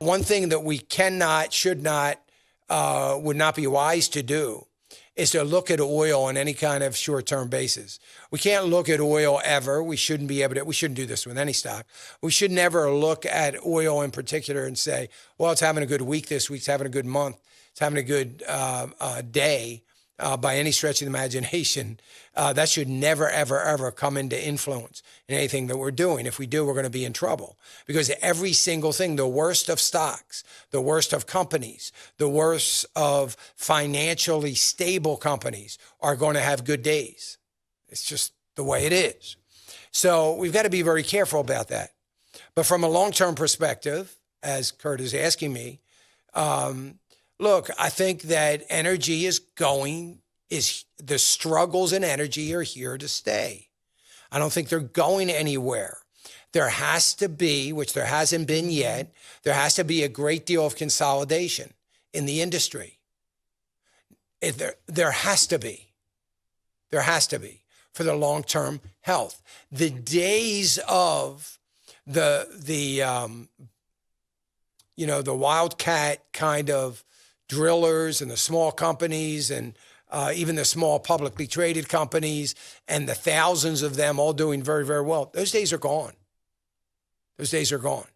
One thing that we cannot, should not, would not be wise to do is to look at oil on any kind of short-term basis. We can't look at oil ever. We shouldn't be able to. We shouldn't do this with any stock. We should never look at oil in particular and say, well, it's having a good week this week. It's having a good month. It's having a good day by any stretch of the imagination. That should never, ever, ever come into influence in anything that we're doing. If we do, we're going to be in trouble, because every single thing, the worst of stocks, the worst of companies, the worst of financially stable companies are going to have good days. It's just the way it is. So we've got to be very careful about that. But from a long-term perspective, as Kurt is asking me, look, I think that energy the struggles in energy are here to stay. I don't think they're going anywhere. There has to be, which there hasn't been yet, there has to be a great deal of consolidation in the industry. There has to be. There has to be for the long-term health. The days of the wildcat kind of drillers and the small companies and even the small publicly traded companies and the thousands of them all doing very, very well, those days are gone. Those days are gone.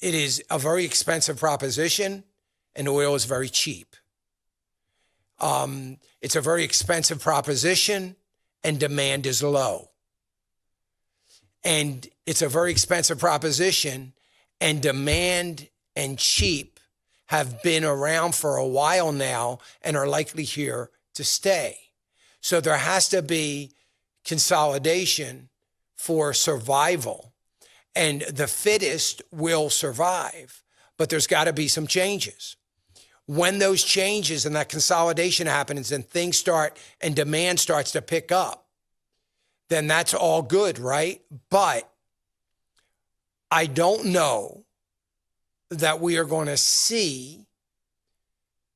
It is a very expensive proposition, and oil is very cheap. It's a very expensive proposition, and demand is low. And it's a very expensive proposition, and demand and cheap have been around for a while now and are likely here to stay. So there has to be consolidation for survival, and the fittest will survive, but there's got to be some changes. When those changes and that consolidation happens and things start and demand starts to pick up, then that's all good, right? But I don't know that we are going to see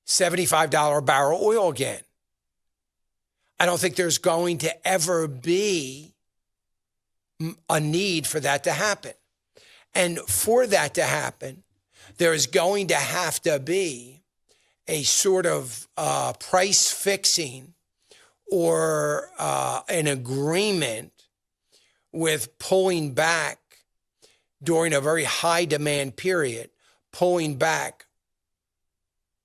$75 a barrel oil again. I don't think there's going to ever be a need for that to happen. And for that to happen, there is going to have to be a sort of price fixing or an agreement with pulling back during a very high demand period, pulling back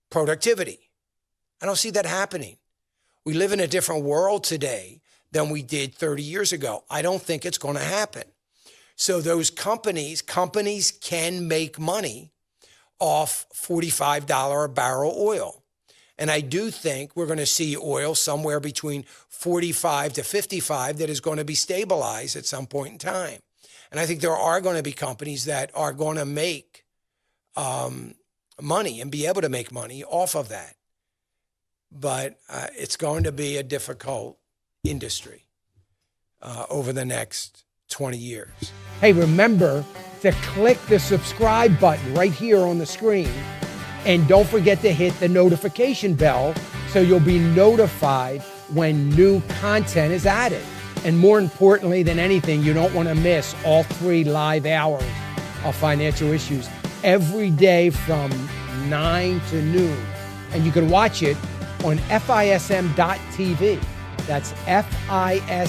productivity. I don't see that happening. We live in a different world today than we did 30 years ago. I don't think it's going to happen. So those companies can make money off $45 a barrel oil. And I do think we're going to see oil somewhere between 45 to 55 that is going to be stabilized at some point in time. And I think there are going to be companies that are going to make money and be able to make money off of that. But it's going to be a difficult industry over the next 20 years. Hey, remember to click the subscribe button right here on the screen. And don't forget to hit the notification bell so you'll be notified when new content is added. And more importantly than anything, you don't want to miss all 3 live hours of Financial Issues every day from 9 to noon. And you can watch it on FISM.tv. That's FISM.tv.